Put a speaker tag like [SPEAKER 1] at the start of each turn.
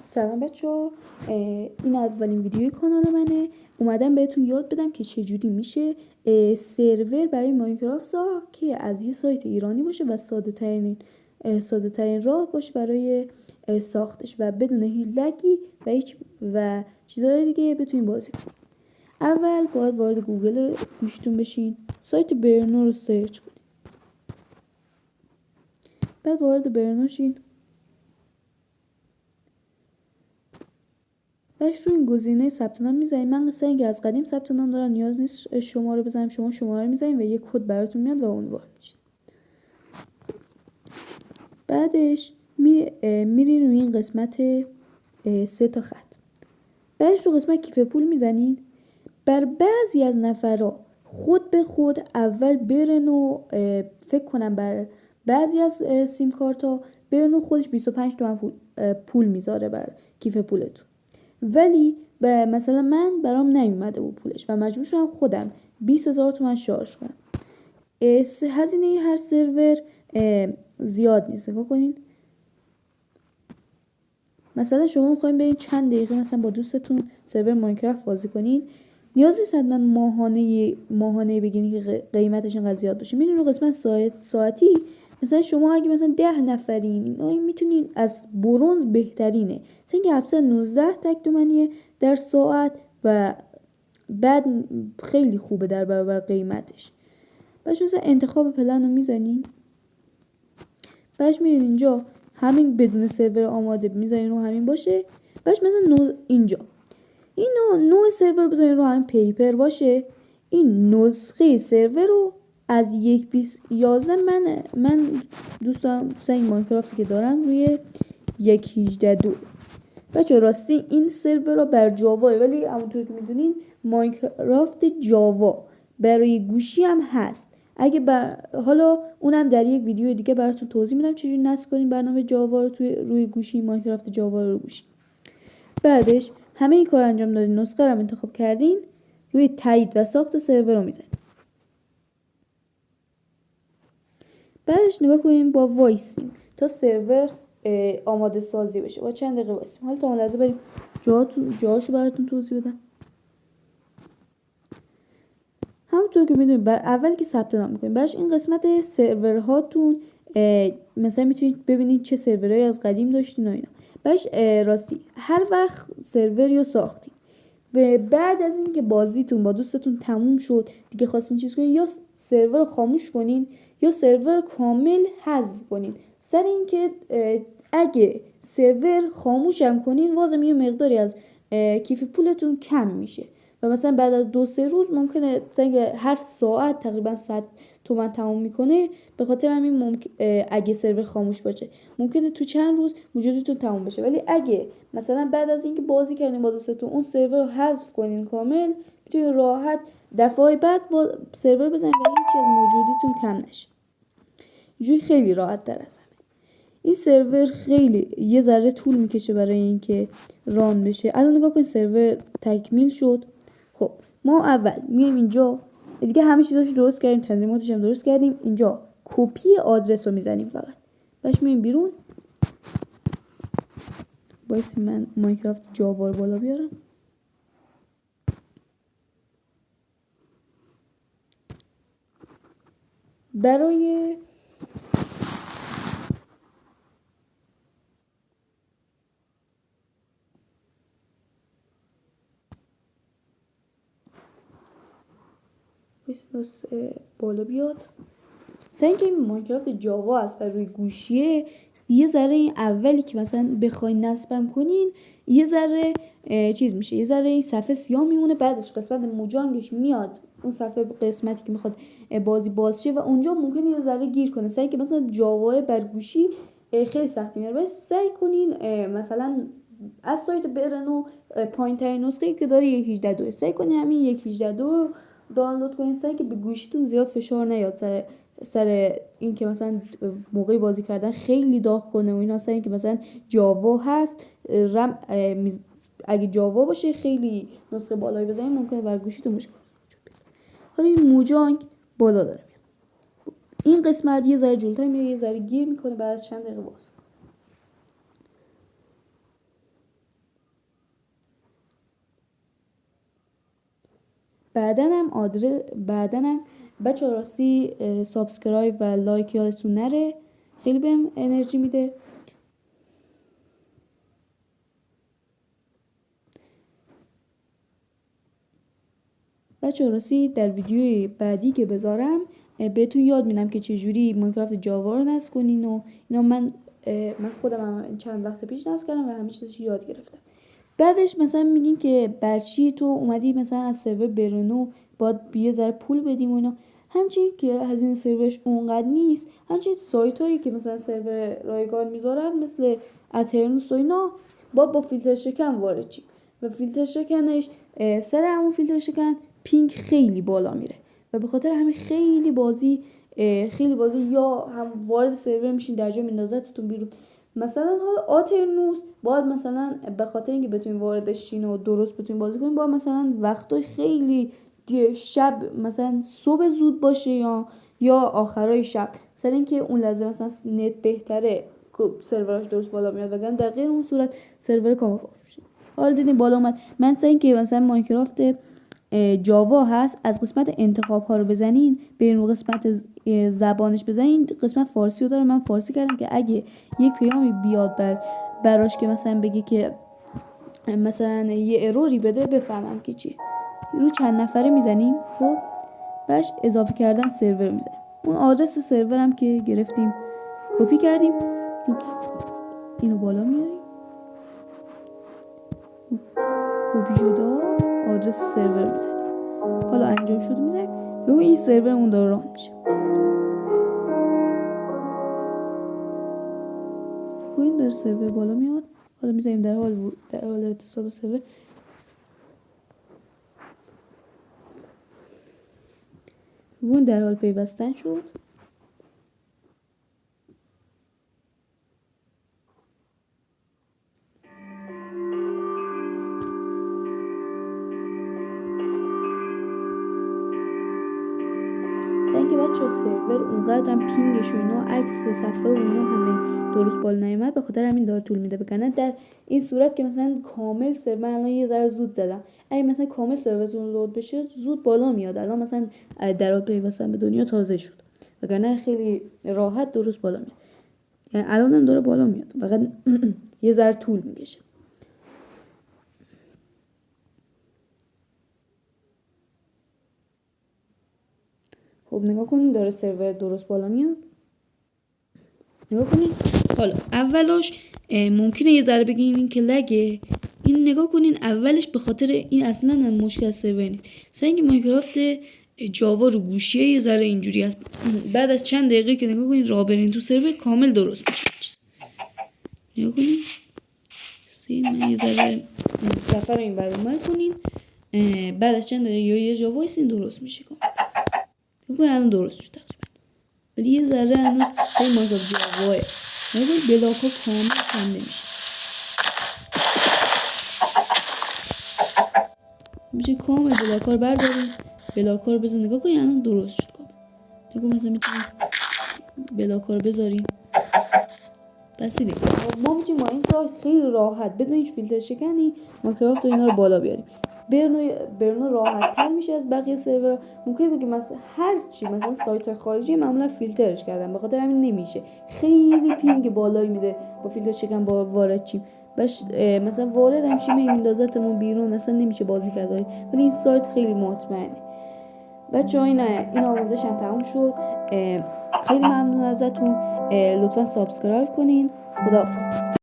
[SPEAKER 1] سلام بچه‌ها، این اولین ویدیوی کانال منه. اومدم بهتون یاد بدم که چجوری میشه سرور برای ماینکرافت ساخت که از یه سایت ایرانی باشه و ساده ترین راه باشه برای ساختش و بدون هیچ لگی و چیزهای دیگه بتونین بازی کنین. اول باید وارد گوگل گوشتون بشین، سایت برنو رو سرچ کنین. بعد وارد برنو شین، بعدش روی این گزینه ثبت نام میزنید. من مثلا اینکه از قدیم ثبت نام دارم نیاز نیست شماره بزنیم، شما شماره میزنید و یه کد براتون میاد و اون وارد میشید. بعدش میرین روی این قسمت 3 تا خط، بعدش رو قسمت کیف پول میزنید. بر بعضی از نفرا خود به خود اول برن و فکر کنم بر بعضی از سیم کارت ها برن و خودش 25 تومن پول میذاره بر کیف پولتون، ولی مثلا برام نیومده بود پولش و مجبور شدم خودم 20,000 تومن شارژ کنم. هزینه هر سرور زیاد نیست. نگاه کنین، مثلا شما میخواین برین چند دقیقه مثلا با دوستتون سرور ماینکرافت بازی کنین، نیازی نیست حتما ماهانه بگیرین که قیمتش انقدر زیاد باشه. میرین رو قسمت ساعتی، مثلا شما اگه مثلا 10 نفرین میتونین از برنز بهترینه، مثلا که 719 تک تومنیه در ساعت و بعد خیلی خوبه در برابر قیمتش. بعدش مثلا انتخاب پلن رو میزنین، بعدش میرین اینجا همین بدون سرور آماده میذارین رو همین باشه. بعدش مثلا اینجا این نوع سرور بذارین رو همین پیپر باشه. این نسخه سرور رو از 1.11 من دوستم سنگ ماینکرافتی که دارم روی 1.18.2. بچه راستی این سرور رو بر جاواه، ولی همونطور که میدونین ماینکرافت جاوا برای گوشی هم هست. حالا اونم در یک ویدیو دیگه براتون توضیح میدم چجوری نصب کنین برنامه جاوا رو روی گوشی، ماینکرافت جاوا رو گوشی. بعدش همه این کار انجام دادین، نسخه رو انتخاب کردین، روی تایید و ساخت سرور رو میزنید. بعدش نگاه کنیم با وایسیم تا سرور آماده سازی بشه. با چند دقیقه وایسیم. حالا تا اون لحظه بریم جاشو براتون توضیح بدم. همونطور که میدونید اول که ثبت نام میکنید بعدش این قسمت سرورهاتون مثلا میتونید ببینید چه سرورهایی از قدیم داشتین و اینا. بعدش راستی هر وقت سروری رو ساختین و بعد از اینکه بازیتون با دوستتون تموم شد دیگه خواستین چیز کنین، یا سرور خاموش کنین یا سرور کامل حذف کنین. سر اینکه اگه سرور خاموش هم کنین واسه یه مقداری از کیف پولتون کم میشه و مثلا بعد از 2-3 روز ممکنه هر ساعت تقریبا 100 تومن تموم میکنه. به خاطر همین اگه سرور خاموش باشه ممکنه تو چند روز وجودتون تموم بشه، ولی اگه مثلا بعد از اینکه بازی کردین با دوستتون اون سرور رو حذف کنین کامل، میتونین راحت دفعه بعد با سرور بزنین و هیچ از موجودیتون کم نشه. اینجوری خیلی راحت تر از همه. این سرور خیلی یه ذره طول میکشه برای اینکه ران بشه. الان نگاه کن سرور تکمیل شد. خب ما اول میایم اینجا دیگه همه چیزاشو درست کردیم، تنظیماتش هم درست کردیم. اینجا کپی آدرس رو میزنیم فقط. باش میایم بیرون. باید من ماینکرافت جاوا رو بالا بیارم. برای بالا بیاد. سعی که این ماینکرافت جاوا است و روی گوشیه، یه ذره این اولی که مثلا بخواین نصبم کنین یه ذره چیز میشه، یه ذره این صفحه سیاه میمونه. بعدش قسمت موجانگش میاد اون صفحه قسمتی که میخواد بازی باز شه و اونجا ممکنه یه ذره گیر کنه. سعی که مثلا جاوا بر گوشی خیلی سختی میاره. بس سعی کنین مثلا از سایت برنو پایین‌ترین نسخه‌ای که داره 1.18.2 سعی کنین همین 1.18.2 دانلود کنین. سعی که به گوشیتون زیاد فشار نیاد سر این که مثلا موقع بازی کردن خیلی داغ کنه و اینا. سعی که مثلا جاوا هست رم اگه جاوا باشه خیلی نسخه بالایی بزنین ممکنه بر گوشیتون مشکل. حالا این موجانگ بالا داره میاد. این قسمت یه ذره جلوتر میره، یه ذره گیر میکنه، بعد از چند دقیقه باز. بعدنم بچه راستی سابسکرایب و لایک یادتون نره، خیلی بهم انرژی میده. بچه راستی در ویدیوی بعدی که بذارم بهتون یاد میدم که چجوری ماینکرافت جاوا رو نصب کنین و اینا. من خودم هم چند وقت پیش نصب کردم و همه چیزش یاد گرفتم. بعدش مثلا میگین که برچی تو اومدی مثلا از سرور برونو باید یه ذره پول بدیم و اینا. همچنین که هزینه سرورش اونقدر نیست، همچنین سایت هایی که مثلا سرور رایگان میذارن مثل اترنوس و اینا با فیلتر شکن وارد چیم و فیلتر شکنش سر همون فیلتر شکن پینگ خیلی بالا میره و به خاطر همین خیلی بازی یا هم وارد سرور میشین در جا میندازتتون بیرون. مثلا حالا آترنوس باید مثلا به خاطر اینکه بتونین واردش شین و درست بتونین بازی کنین باید مثلا وقتای خیلی شب مثلا صبح زود باشه یا آخرای شب، سر اینکه اون لحظه مثلا نت بهتره سروراش درست بالا میاد، وگرنه در غیر اون صورت سرور کامل خاموش میشه. حالا دیدین بالا اومد. من مثلا اینکه مثلا ماینکرافت جاوا هست از قسمت انتخاب ها رو بزنین به این قسمت زبانش بزنین، قسمت فارسی رو داره. من فارسی کردم که اگه یک پیامی بیاد براش که مثلا بگه که مثلا یه اروری بده بفهمم که چیه. رو چند نفره میزنیم، خب باش اضافه کردن سرور میزنیم. اون آدرس سرورم که گرفتیم کپی کردیم، رو اینو بالا میاریم، کپی شده آدرس سرور میزنیم. حالا انجام شده میزنیم، بگو این سرورمون داره ران میشه. این در سرور بالا میاد. حالا میزنیم در حال اتصال سرور. اون در حال پیوستن شد. سعی که بچه سرور اونقدرم پینگش و اینا عکس صفحه و اینا همه درست بالا نیامد، به خاطر همین داره طول میده. بکنه در این صورت که مثلا کامل سرور، من الان یه ذره زود زدم، اگه مثلا کامل سرورتون لود بشه زود بالا میاد. الان مثلا در حال پیوستن به دنیا تازه شد، وگرنه خیلی راحت درست بالا میاد. یعنی الان هم داره بالا میاد، فقط یه ذره طول میکشه. خب نگاه کنین داره سرور درست بالا میاد. نگاه کنین. حالا اولش ممکنه یه ذره بگین که لگه. این نگاه کنین اولش به خاطر این اصلا مشکل سرور نیست. سنگ ماینکرافت جاوا رو گوشیه یه ذره اینجوری است. بعد از چند دقیقه که نگاه کنین راه برین تو سرور کامل درست میشه. نگاه کنین. من یه ذره سفر رو این برام کنین. بعد از چند دقیقه یه جا وایسین درست میشه کامل. نگاه کنین الان درست شد تقریبا. ولی یه ذره هنوز خیلی ماینکرافت جاواه. نگاه بلاک‌ها کامل کنده میشه کامل بلاک‌ها رو برداریم، بلاک‌ها رو بزن. نگاه کنید الان درست شد کامل. نگاه مثلا میتونیم بلاک‌ها رو بذاریم. بس دیگه ما میتونیم با این سایت خیلی راحت بدون هیچ فیلتر شکنی ماینکرافت و اینا رو بالا بیاریم. برنو راحت تر میشه از بقیه سرور. ممکنه بگیم مثلا هر چی مثلا سایت خارجی معمولا فیلترش کردن، به خاطر همین نمیشه، خیلی پینگ بالایی میده با فیلتر شکن با وارد چیم. مثلا وارد هم چیم میندازتمون بیرون، اصلا نمیشه بازی کرد. ولی این سایت خیلی مطمئنه. بچه‌ها این آموزش هم تموم شد. خیلی ممنون ازتون. لطفا سابسکرایب کنین. خداحافظ.